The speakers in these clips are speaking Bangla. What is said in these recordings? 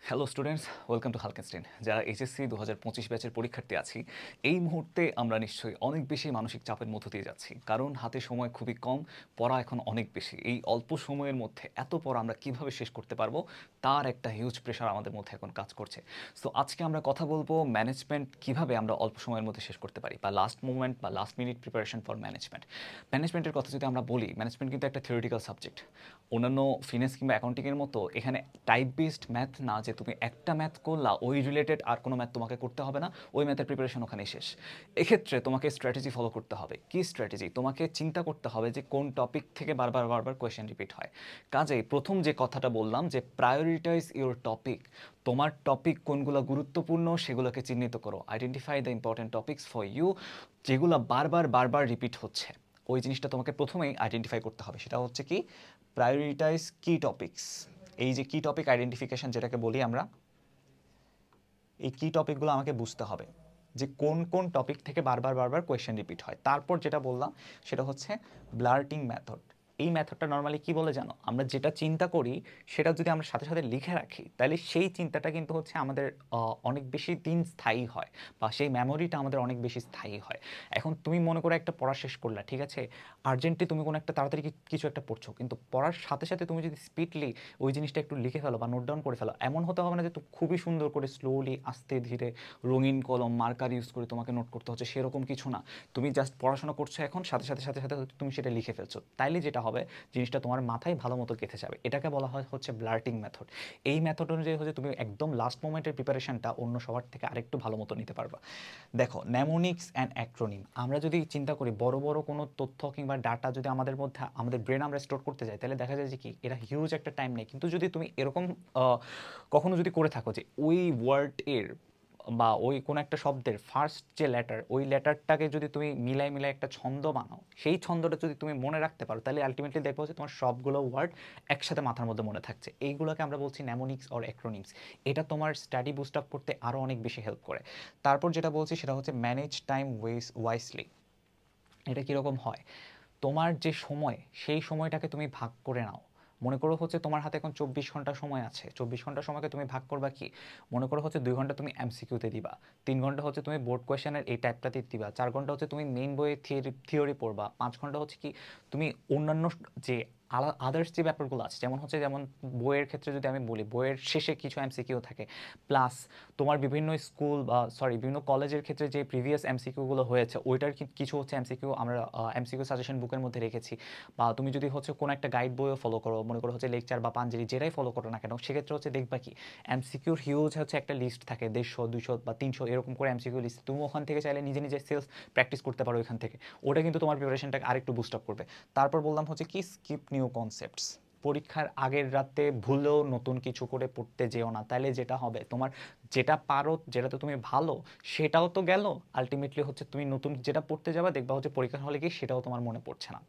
হ্যালো স্টুডেন্টস, ওয়েলকাম টু হালকেনস্টাইন। যারা এইচএসসি 2025 ব্যাচের পরীক্ষার্থী আছি, এই মুহূর্তে আমরা নিশ্চয়ই অনেক বেশি মানসিক চাপের মধ্য দিয়ে যাচ্ছি, কারণ হাতে সময় খুবই কম, পড়া এখন অনেক বেশি। এই অল্প সময়ের মধ্যে এত পড়া আমরা কিভাবে শেষ করতে পারবো, তার একটা হিউজ প্রেশার আমাদের মধ্যে এখন কাজ করছে। সো আজকে আমরা কথা বলবো ম্যানেজমেন্ট কিভাবে আমরা অল্প সময়ের মধ্যে শেষ করতে পারি, বা লাস্ট মোমেন্ট বা last minute preparation for management. ম্যানেজমেন্টের কথা যদি আমরা বলি, ম্যানেজমেন্ট কিন্তু একটা থিওরিটিক্যাল সাবজেক্ট। অন্যান্য ফিনান্স কিংবা অ্যাকাউন্টিংয়ের মতো এখানে টাইপ বেসড ম্যাথ না, যে তুমি একটা ম্যাথ করলা ওই রিলেটেড আর কোনো ম্যাথ তোমাকে করতে হবে না, ওই ম্যাথের প্রিপারেশন ওখানেই শেষ। এক্ষেত্রে তোমাকে স্ট্র্যাটেজি ফলো করতে হবে। কি স্ট্র্যাটেজি? তোমাকে চিন্তা করতে হবে যে কোন টপিক থেকে বারবার বারবার কোয়েশ্চেন রিপিট হয়। কাজেই প্রথম যে কথাটা বললাম যে প্রায়োরিটাইজ ইউর টপিক, তোমার টপিক কোনগুলো গুরুত্বপূর্ণ সেগুলোকে চিহ্নিত করো। Identify the important topics for you, যেগুলো বারবার বারবার রিপিট হচ্ছে। ওই জিনিসটা তোমাকে প্রথমেই আইডেন্টিফাই করতে হবে। সেটা হচ্ছে কি, প্রায়োরিটাইজ কি টপিকস। এই যে কি টপিক আইডেন্টিফিকেশন যেটাকে বলি আমরা, এই কি টপিকগুলো আমাকে বুঝতে হবে যে কোন কোন টপিক থেকে বারবার বারবার কোয়েশ্চেন রিপিট হয়। তারপর যেটা বললাম সেটা হচ্ছে ব্লার্টিং মেথড। এই মেথডটা নর্মালি কি বলে জানো, আমরা যেটা চিন্তা করি সেটা যদি আমরা সাথে সাথে লিখে রাখি, তাহলে সেই চিন্তাটা কিন্তু হচ্ছে আমাদের অনেক বেশি দিন স্থায়ী হয়, বা সেই মেমোরিটা আমাদের অনেক বেশি স্থায়ী হয়। এখন তুমি মনে করে একটা পড়া শেষ করলা, ঠিক আছে, আর্জেন্টলি তুমি কোনো একটা তাড়াতাড়ি কিছু একটা পড়ছো, কিন্তু পড়ার সাথে সাথে তুমি যদি স্পিডলি ওই জিনিসটা একটু লিখে ফেলো বা নোট ডাউন করে ফেলো, এমন হতে হবে না যে তুমি খুবই সুন্দর করে স্লোলি আস্তে ধীরে রঙিন কলম মার্কার ইউজ করে তোমাকে নোট করতে হচ্ছে, সেরকম কিছু না। তুমি জাস্ট পড়াশোনা করছো, এখন সাথে সাথে সাথে সাথে তুমি সেটা লিখে ফেলছো, তাইলে যেটা হবে জিনিসটা তোমার মাথায় ভালো মতো গেঁথে যাবে। এটাকে বলা হয় হচ্ছে ব্লার্টিং মেথড। এই মেথড অনুযায়ী হচ্ছে তুমি একদম লাস্ট মোমেন্টের প্রিপারেশনটা অন্য সবার থেকে আরেকটু ভালো মতো নিতে পারবা। দেখো, নেমোনিক্স অ্যান্ড অ্যাক্রোনিম, আমরা যদি চিন্তা করি বড় বড় কোনো তথ্য কিংবা ডাটা যদি আমাদের মধ্যে আমাদের ব্রেন আমরা স্টোর করতে যাই, তাহলে দেখা যায় যে কি এটা হিউজ একটা টাইম নেই। কিন্তু যদি তুমি এরকম কখনো যদি করে থাকো যে ওই ওয়ার্ড এর বা ওই কোনো একটা শব্দের ফার্স্ট যে লেটার, ওই লেটারটাকে যদি তুমি মিলাই মিলাই একটা ছন্দ বানাও, সেই ছন্দটা যদি তুমি মনে রাখতে পারো, তাহলে আলটিমেটলি দেখবো যে তোমার সবগুলো ওয়ার্ড একসাথে মাথার মধ্যে মনে থাকছে। এইগুলোকে আমরা বলছি নেমোনিক্স অর অ্যাক্রোনিমস। এটা তোমার স্টাডি বুস্ট আপ করতে আরও অনেক বেশি হেল্প করে। তারপর যেটা বলছি সেটা হচ্ছে ম্যানেজ টাইম ওয়াইসলি। এটা কীরকম হয়, তোমার যে সময়, সেই সময়টাকে তুমি ভাগ করে নাও। মনে করো হচ্ছে তোমার হাতে এখন 24 ঘন্টা সময় আছে, 24 ঘন্টা সময়কে তুমি ভাগ করবা কি, মনে করো হচ্ছে 2 ঘন্টা তুমি এমসিকিউতে দিবা, 3 ঘন্টা হচ্ছে তুমি বোর্ড কোয়েশনের এই টাইপটাতে দিবা, 4 ঘন্টা হচ্ছে তুমি মেইন বইয়ে থিওরি পড়বা, 5 ঘন্টা হচ্ছে কি তুমি অন্যান্য যে আদার্স যে ব্যাপারগুলো আছে, যেমন বইয়ের ক্ষেত্রে যদি আমি বলি, বইয়ের শেষে কিছু এমসিকিউ থাকে, প্লাস তোমার বিভিন্ন স্কুল বা বিভিন্ন কলেজের ক্ষেত্রে যে প্রিভিয়াস এমসিকিউগুলো হয়েছে, ওইটার কিছু হচ্ছে এমসিকিউ আমরা এমসিকিউ সাজেশন বুকের মধ্যে রেখেছি। বা তুমি যদি হচ্ছে কোনো একটা গাইড বইও ফলো করো, মনে করো হচ্ছে লেকচার বা পাঞ্জেরি যেটাই ফলো করো না কেন, সেক্ষেত্রে হচ্ছে দেখবা কি এমসিকিউর হিউজ হচ্ছে একটা লিস্ট থাকে, 150, 200 বা 300 এরকম করে এমসিকিউ লিস্ট। তুমি ওখান থেকে চাইলে নিজে নিজে সেলস প্র্যাকটিস করতে পারো এখান থেকে। ওটা কিন্তু তোমার প্রিপারেশনটাকে আরেকটু বুস্ট আপ করবে। তারপর বললাম হচ্ছে কি স্কিপ নিউ কনসেপ্টস। পরীক্ষার আগের রাতে ভুলেও নতুন কিছু করে পড়তে যেও না, তাহলে যেটা হবে তোমার যেটা পারো, যেটাতে তুমি ভালো, সেটাও তো গেল। আলটিমেটলি হচ্ছে তুমি নতুন যেটা পড়তে যাবে, দেখবা হচ্ছে পরীক্ষার হলে গিয়ে সেটাও তোমার মনে পড়ছে না।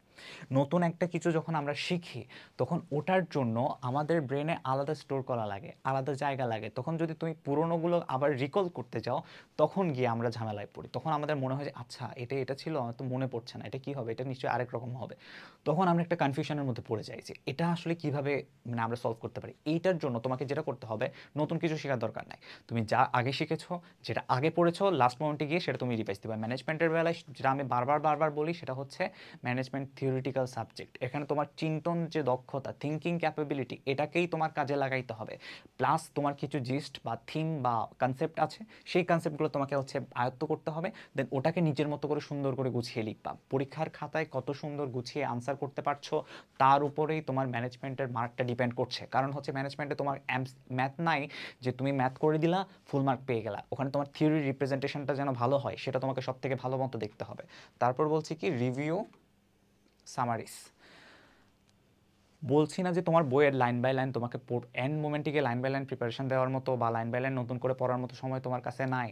নতুন একটা কিছু যখন আমরা শিখি, তখন ওটার জন্য আমাদের ব্রেনে আলাদা স্টোর করা লাগে, আলাদা জায়গা লাগে। তখন যদি তুমি পুরোনোগুলো আবার রিকল করতে যাও, তখন গিয়ে আমরা ঝামেলায় পড়ি। তখন আমাদের মনে হয় যে আচ্ছা এটা এটা ছিল, আমার তো মনে পড়ছে না, এটা কি হবে, এটা নিশ্চয়ই আরেক রকম হবে। তখন আমরা একটা কনফিউশনের মধ্যে পড়ে যাই যে এটা আসলে কিভাবে মানে আমরা সলভ করতে পারি। এইটার জন্য তোমাকে যেটা করতে হবে, নতুন কিছু শেখার দরকার নাই। তুমি যা আগে শিখেছো, যেটা আগে পড়েছো, লাস্ট মোমেন্টে গিয়ে সেটা তুমি রিভাইজ দিবা। ম্যানেজমেন্টের বেলায় যেটা আমি বারবার বারবার বলি, সেটা হচ্ছে ম্যানেজমেন্ট থিওরিটিক্যাল সাবজেক্ট। এখানে তোমার চিন্তন যে দক্ষতা, থিঙ্কিং ক্যাপাবিলিটি, এটাকেই তোমার কাজে লাগাইতে হবে। প্লাস তোমার কিছু জিস্ট বা থিম বা কনসেপ্ট আছে, সেই কনসেপ্টগুলো তোমাকে হচ্ছে আয়ত্ত করতে হবে। দেন ওটাকে নিজের মতো করে সুন্দর করে গুছিয়ে লিখবা। পরীক্ষার খাতায় কত সুন্দর গুছিয়ে আনসার করতে পারছো, তার উপরেই তোমার ম্যানেজমেন্টের মার্কটা ডিপেন্ড করছে। কারণ হচ্ছে ম্যানেজমেন্টে তোমার ম্যাথ নাই যে তুমি ম্যাথ করে দিলা ফুল মার্ক পেয়ে গেলা। ওখানে তোমার থিওরি রিপ্রেজেন্টেশনটা যেন ভালো হয়, সেটা তোমাকে সব থেকে ভালো মতো দেখতে হবে। তারপর বলছি কি রিভিউ সামারিস। বলছি না যে তোমার বইয়ের লাইন বাই লাইন তোমাকে এন্ড মোমেন্টে গিয়ে লাইন বাই লাইন প্রিপারেশন দেওয়ার মতো বা লাইন বাই লাইন নতুন করে পড়ার মতো সময় তোমার কাছে নাই।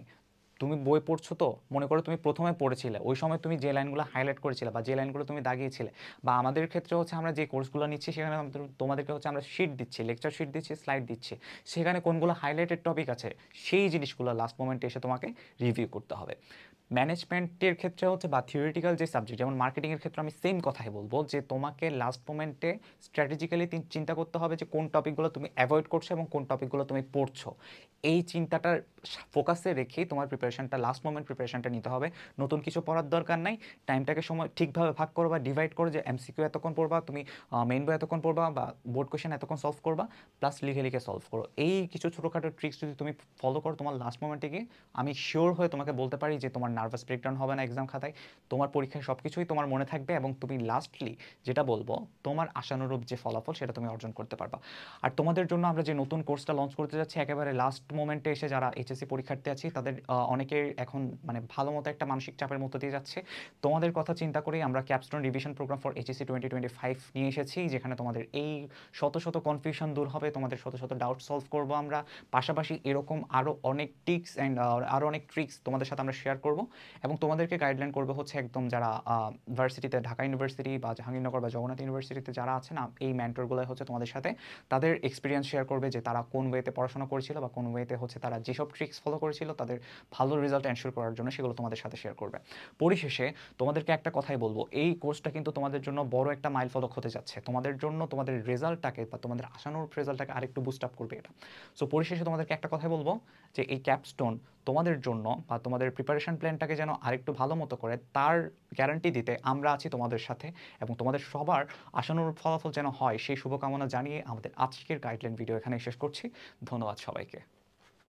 তুমি বই পড়ছো, তো মনে করো তুমি প্রথমে পড়েছিলে, ওই সময় তুমি যে লাইনগুলো হাইলাইট করেছিলে বা যে লাইনগুলো তুমি দাগিয়েছিলে, বা আমাদের ক্ষেত্রে হচ্ছে আমরা যে কোর্সগুলো নিচ্ছি সেখানে তোমাদেরকে হচ্ছে আমরা শিট দিচ্ছি, লেকচার শিট দিচ্ছি, স্লাইড দিচ্ছি, সেখানে কোনগুলো হাইলাইটেড টপিক আছে, সেই জিনিসগুলো লাস্ট মোমেন্টে এসে তোমাকে রিভিউ করতে হবে। ম্যানেজমেন্টের ক্ষেত্রে হচ্ছে বা থিওরিটিক্যাল যে সাবজেক্ট যেমন মার্কেটিংয়ের ক্ষেত্রে আমি সেম কথাই বলবো যে তোমাকে লাস্ট মোমেন্টে স্ট্র্যাটেজিক্যালি চিন্তা করতে হবে যে কোন টপিকগুলো তুমি অ্যাভয়েড করছো এবং কোন টপিকগুলো তুমি পড়ছো। এই চিন্তাটার ফোকাসে রেখেই তোমার প্রিপারেশনটা লাস্ট মোমেন্ট প্রিপারেশনটা নিতে হবে। নতুন কিছু পড়ার দরকার নাই, টাইমটাকে সময় ঠিকভাবে ভাগ করো বা ডিভাইড করো যে এমসিকিউ এতক্ষণ পড়বা, তুমি মেইন বই এতক্ষণ পড়বা বা বোর্ড কোয়েশ্চেন এতক্ষণ সলভ করবা, প্লাস লিখে লিখে সলভ করো। এই কিছু ছোটোখাটো ট্রিক্স যদি তুমি ফলো করো তোমার লাস্ট মোমেন্টে গিয়ে, আমি শিওর হয়ে তোমাকে বলতে পারি যে তোমার নার্ভাস ব্রেকডাউন হবে না এক্সাম খাতায়, তোমার পরীক্ষায় সব কিছুই তোমার মনে থাকবে এবং তুমি লাস্টলি যেটা বলবো তোমার আশানুরূপ যে ফলাফল সেটা তুমি অর্জন করতে পারবা। আর তোমাদের জন্য আমরা যে নতুন কোর্সটা লঞ্চ করতে যাচ্ছি একেবারে লাস্ট মোমেন্টে এসে যারা এইচএসসি পরীক্ষার্থী আছি তাদের অনেকের এখন মানে ভালো মতো একটা মানসিক চাপের মধ্যে দিয়ে যাচ্ছে। তোমাদের কথা চিন্তা করেই আমরা capstone revision programme for HSC 2025 নিয়ে এসেছি, যেখানে তোমাদের এই শত শত কনফিউশন দূর হবে, তোমাদের শত শত ডাউট সলভ করবো আমরা। পাশাপাশি এরকম আরও অনেক টিপস অ্যান্ড আরও অনেক ট্রিক্স তোমাদের সাথে আমরা শেয়ার করব এবং তোমাদেরকে গাইডলাইন করবো হচ্ছে একদম যারা ভার্সিটিতে ঢাকা ইউনিভার্সিটি বা জাহাঙ্গীরনগর বা জগন্নাথ ইউনিভার্সিটিতে যারা আছে না, এই মেন্টরগুলো হচ্ছে তোমাদের সাথে তাদের এক্সপিরিয়েন্স শেয়ার করবে যে তারা কোন ওয়েতে পড়াশোনা করেছিল বা কোন ওয়েতে হচ্ছে তারা যেসব ট্রিক্স ফলো করেছিল তাদের ভালো রেজাল্ট এনশিওর করার জন্য সেগুলো তোমাদের সাথে শেয়ার করবে। পরিশেষে তোমাদেরকে একটা কথাই বলবো, এই কোর্সটা কিন্তু তোমাদের জন্য বড় একটা মাইল ফলক হতে যাচ্ছে, তোমাদের জন্য তোমাদের রেজাল্টটাকে বা তোমাদের আশানুরূপ রেজাল্টটাকে আরেকটু বুস্ট আপ করবে এটা। সো পরিশেষে তোমাদেরকে একটা কথাই বলবো যে এই ক্যাপস্টোন তোমাদের জন্য বা তোমাদের প্রিপারেশন প্ল্যানটাকে যেন আরেকটু ভালো মতো করে তার গ্যারান্টি দিতে আমরা আছি তোমাদের সাথে, এবং তোমাদের সবার আশানুরূপ ফলাফল যেন হয় সেই শুভকামনা জানিয়ে আমাদের আজকের গাইডলাইন ভিডিও এখানে শেষ করছি। ধন্যবাদ সবাইকে।